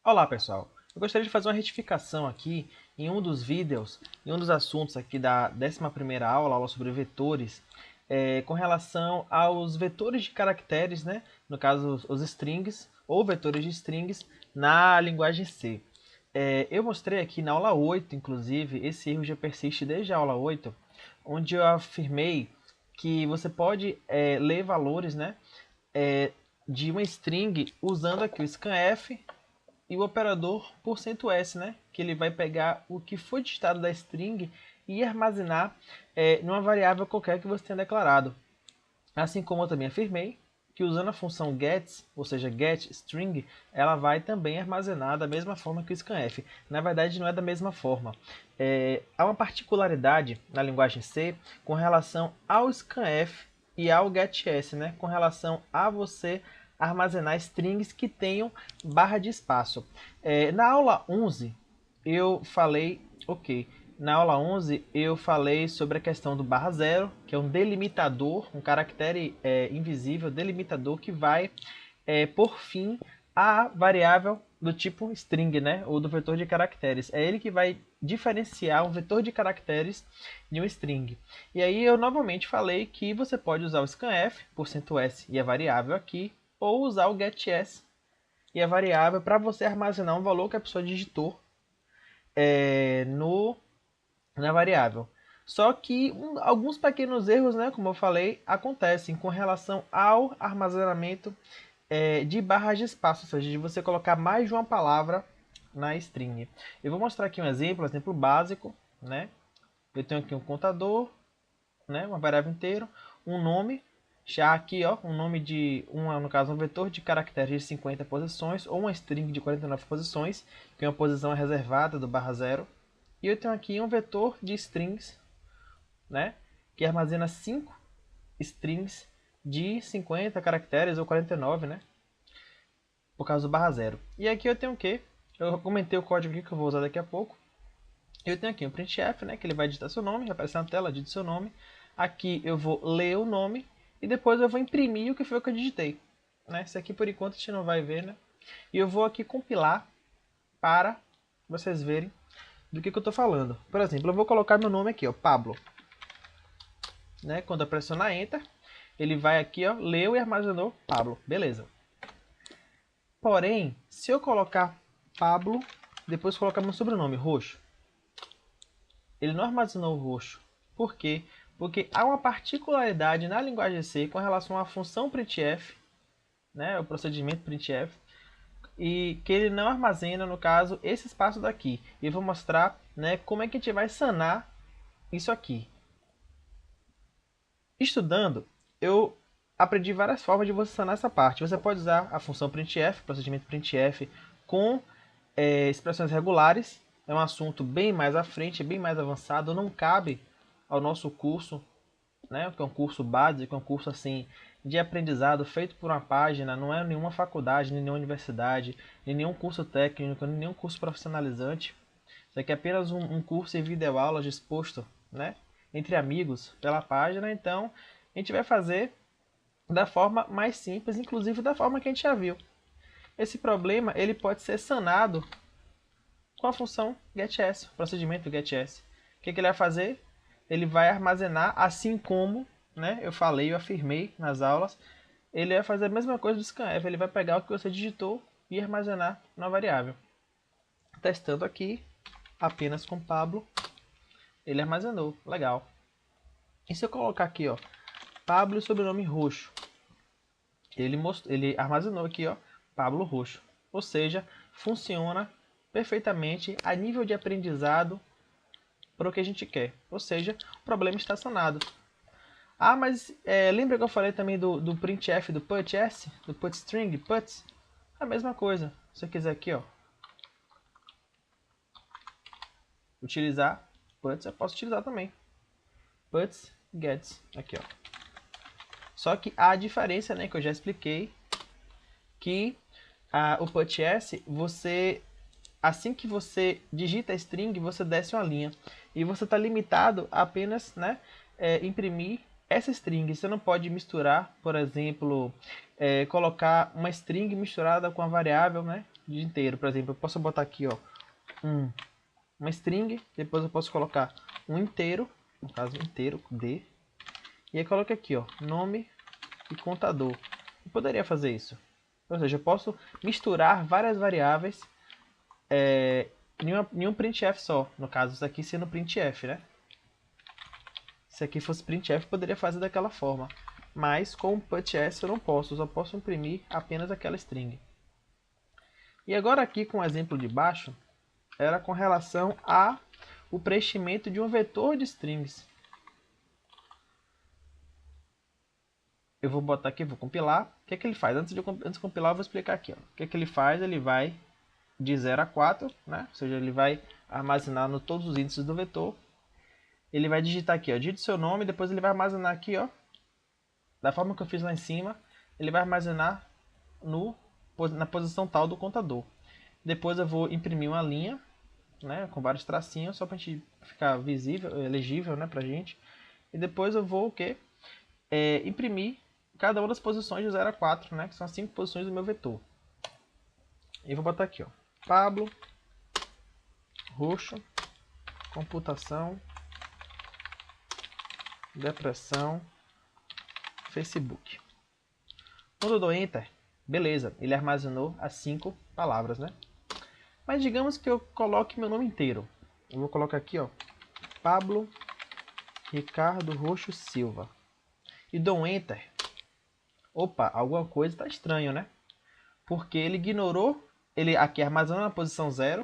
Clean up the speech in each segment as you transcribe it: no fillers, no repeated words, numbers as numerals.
Olá pessoal, eu gostaria de fazer uma retificação aqui em um dos vídeos, em um dos assuntos aqui da 11ª aula sobre vetores, com relação aos vetores de caracteres, né? No caso os strings ou vetores de strings na linguagem C. Eu mostrei aqui na aula 8, inclusive, esse erro já persiste desde a aula 8, onde eu afirmei que você pode ler valores, né, de uma string usando aqui o scanf e o operador %s, né? Que ele vai pegar o que foi digitado da string e armazenar numa variável qualquer que você tenha declarado. Assim como eu também afirmei que usando a função gets, ou seja, getString, ela vai também armazenar da mesma forma que o scanf. Na verdade, não é da mesma forma. Há uma particularidade na linguagem C com relação ao scanf e ao gets, né? Com relação a você armazenar strings que tenham barra de espaço. Na aula 11, eu falei, na aula 11 eu falei sobre a questão do barra zero, que é um delimitador, um caractere invisível, delimitador que vai por fim a variável do tipo string, né, ou do vetor de caracteres. É ele que vai diferenciar um vetor de caracteres de um string. E aí eu novamente falei que você pode usar o scanf, %s e a variável aqui, ou usar o gets e a variável para você armazenar um valor que a pessoa digitou na variável. Só que alguns pequenos erros, né, como eu falei, acontecem com relação ao armazenamento de barras de espaço, ou seja, de você colocar mais de uma palavra na string. Eu vou mostrar aqui um exemplo básico, né? Eu tenho aqui um contador, né, uma variável inteira, um nome, já aqui, ó, um nome de no caso um vetor de caracteres de 50 posições ou uma string de 49 posições, que uma posição é reservada do barra zero. E eu tenho aqui um vetor de strings, né, que armazena 5 strings de 50 caracteres ou 49, né, por causa do barra zero. E aqui eu tenho o quê? Eu comentei o código aqui que eu vou usar daqui a pouco. Eu tenho aqui um printf, né, que ele vai digitar seu nome, já aparece na tela, digita seu nome. Aqui eu vou ler o nome e depois eu vou imprimir o que foi que eu digitei. Né? Isso aqui por enquanto a gente não vai ver, né? E eu vou aqui compilar para vocês verem do que eu estou falando. Por exemplo, eu vou colocar meu nome aqui, ó, Pablo. Né? Quando eu pressionar Enter, ele vai aqui, ó, leu e armazenou Pablo. Beleza. Porém, se eu colocar Pablo, depois colocar meu sobrenome, Roxo, ele não armazenou o roxo. Por quê? Porque há uma particularidade na linguagem C com relação à função printf, né, o procedimento printf, e que ele não armazena, no caso, esse espaço daqui. E eu vou mostrar, né, como é que a gente vai sanar isso aqui. Estudando, eu aprendi várias formas de você sanar essa parte. Você pode usar a função printf, procedimento printf, com expressões regulares. É um assunto bem mais à frente, bem mais avançado, não cabe ao nosso curso, né, que é um curso básico, é um curso assim de aprendizado feito por uma página, não é nenhuma faculdade, nem nenhuma universidade, nem nenhum curso técnico, nem nenhum curso profissionalizante. Isso aqui é apenas um curso em videoaulas disposto, né, entre amigos pela página. Então a gente vai fazer da forma mais simples, inclusive da forma que a gente já viu. Esse problema ele pode ser sanado com a função getS, o procedimento getS. O que ele vai fazer? Ele vai armazenar, assim como, né, eu falei, eu afirmei nas aulas, ele vai fazer a mesma coisa do scanf. Ele vai pegar o que você digitou e armazenar na variável. Testando aqui, apenas com Pablo, ele armazenou. Legal. E se eu colocar aqui, ó, Pablo e sobrenome Roxo, ele armazenou aqui, ó, Pablo Roxo. Ou seja, funciona perfeitamente a nível de aprendizado para o que a gente quer. Ou seja, o problema está sanado. Ah, mas lembra que eu falei também do printf, do putS, do putString, puts? A mesma coisa. Se eu quiser aqui, ó, utilizar puts, eu posso utilizar também. Puts, gets, aqui, ó. Só que há a diferença, né, que eu já expliquei, que o putS, assim que você digita a string, você desce uma linha. E você está limitado a apenas, né, imprimir essa string. Você não pode misturar, por exemplo, colocar uma string misturada com a variável, né, de inteiro. Por exemplo, eu posso botar aqui, ó, uma string, depois eu posso colocar um inteiro, no caso inteiro, D, e aí coloco aqui, ó, nome e contador. Eu poderia fazer isso. Ou seja, eu posso misturar várias variáveis em um printf só. No caso, isso aqui sendo printf, né? Se aqui fosse printf, eu poderia fazer daquela forma. Mas com o putS eu não posso, eu só posso imprimir apenas aquela string. E agora aqui com o exemplo de baixo, era com relação a o preenchimento de um vetor de strings. Eu vou botar aqui, vou compilar. O que é que ele faz? Antes de compilar, eu vou explicar aqui. Ó. O que é que ele faz? Ele vai de 0 a 4, né? Ou seja, ele vai armazenar no todos os índices do vetor. Ele vai digitar aqui, ó, digite seu nome, depois ele vai armazenar aqui, ó, da forma que eu fiz lá em cima, ele vai armazenar na posição tal do contador. Depois eu vou imprimir uma linha, né, com vários tracinhos, só para a gente ficar visível, legível, né, pra gente. E depois eu vou o quê? Imprimir cada uma das posições de 0 a 4, né, que são as 5 posições do meu vetor. E vou botar aqui, ó, Pablo, roxo, computação, depressão, Facebook. Quando eu dou Enter, beleza, ele armazenou as 5 palavras, né? Mas digamos que eu coloque meu nome inteiro. Eu vou colocar aqui, ó, Pablo Ricardo Roxo Silva. E dou Enter. Opa, alguma coisa está estranho, né? Porque ele ignorou, ele aqui armazenou na posição 0,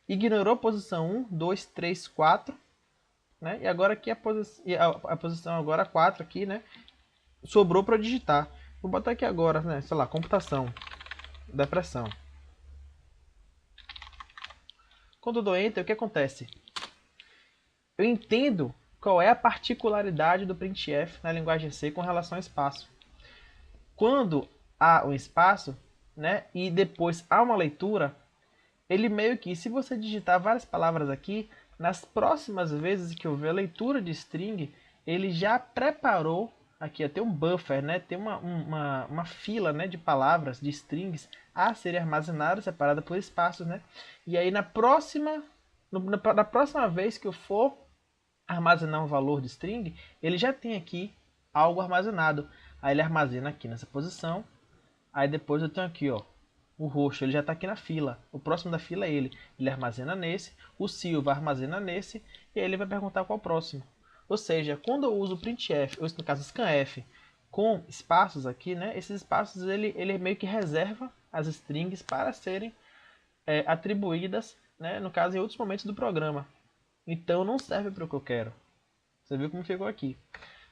ignorou a posição 1, 2, 3, 4, né? E agora aqui a posição agora 4 aqui, né? Sobrou para digitar. Vou botar aqui agora, né? Sei lá, computação, depressão. Quando eu dou Enter, o que acontece? Eu entendo qual é a particularidade do printf na linguagem C com relação ao espaço. Quando há um espaço, né, e depois há uma leitura, ele meio que, se você digitar várias palavras aqui, nas próximas vezes que houver leitura de string, ele já preparou aqui, tem um buffer, né, tem uma fila, né, de palavras, de strings a serem armazenadas, separada por espaços, né, e aí na próxima vez que eu for armazenar um valor de string, ele já tem aqui algo armazenado. Aí ele armazena aqui nessa posição. Aí depois eu tenho aqui, ó, o roxo, ele já está aqui na fila. O próximo da fila é ele. Ele armazena nesse. O Silva armazena nesse. E aí ele vai perguntar qual é o próximo. Ou seja, quando eu uso printf, ou no caso scanf, com espaços aqui, né? Esses espaços ele meio que reserva as strings para serem atribuídas, né? No caso, em outros momentos do programa. Então não serve para o que eu quero. Você viu como ficou aqui.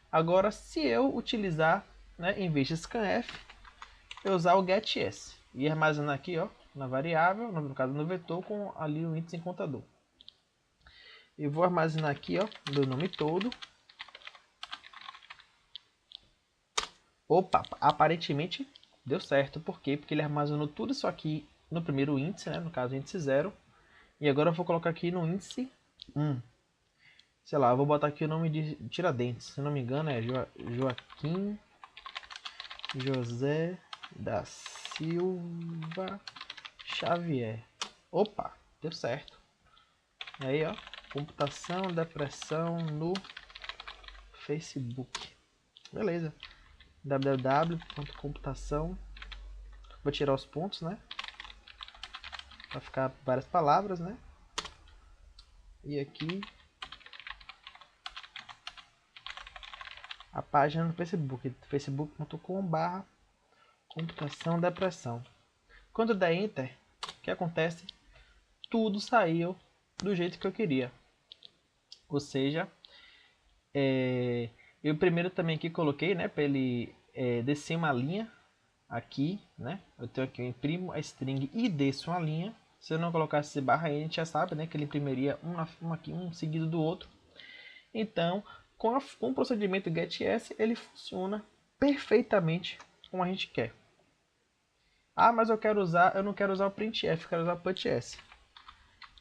Agora, se eu utilizar, né, em vez de scanf, eu usar o getS e armazenar aqui, ó, na variável, no caso no vetor, com ali o índice em contador. Eu vou armazenar aqui, ó, meu nome todo. Opa, aparentemente deu certo. Por quê? Porque ele armazenou tudo isso aqui no primeiro índice, né, no caso índice 0. E agora eu vou colocar aqui no índice 1. Sei lá, eu vou botar aqui o nome de Tiradentes. Se não me engano é Joaquim José da Silva Xavier. Opa, deu certo. Aí, ó, computação, depressão no Facebook. Beleza. www.computação. Vou tirar os pontos, né? Para ficar várias palavras, né? E aqui a página no Facebook, facebook.com/computação depressão. Quando der Enter, o que acontece? Tudo saiu do jeito que eu queria. Ou seja, eu primeiro também aqui coloquei, né, para ele descer uma linha aqui, né? Eu tenho aqui, eu imprimo a string e desço uma linha. Se eu não colocasse esse barra aí, a gente já sabe, né, que ele imprimiria um aqui, um seguido do outro. Então, com o procedimento getS, ele funciona perfeitamente como a gente quer. Ah, mas eu não quero usar o printf, eu quero usar o putS.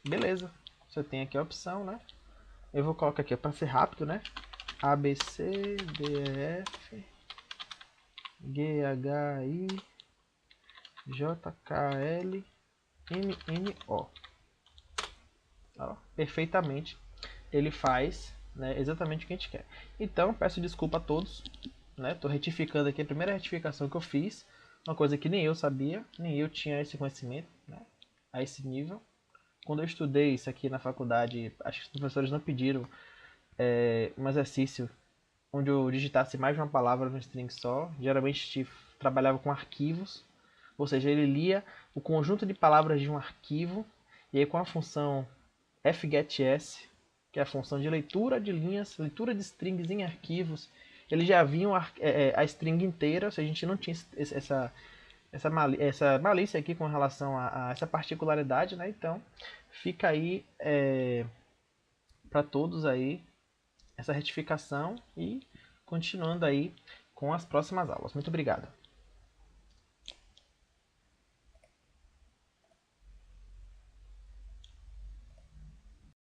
Beleza, você tem aqui a opção, né? Eu vou colocar aqui para ser rápido, né? A, B, C, D, E, F, G, H, I, J, K, L, MMO. Ó, perfeitamente ele faz, né, exatamente o que a gente quer. Então, peço desculpa a todos, né? Tô retificando aqui a primeira retificação que eu fiz, uma coisa que nem eu sabia, nem eu tinha esse conhecimento, né, a esse nível. Quando eu estudei isso aqui na faculdade, acho que os professores não pediram um exercício onde eu digitasse mais de uma palavra no string só. Geralmente a gente trabalhava com arquivos, ou seja, ele lia o conjunto de palavras de um arquivo, e aí com a função fgetS, que é a função de leitura de linhas, leitura de strings em arquivos, ele já vinha a string inteira, ou seja, a gente não tinha essa malícia aqui com relação a essa particularidade, né? Então, fica aí para todos aí essa retificação e continuando aí com as próximas aulas. Muito obrigado.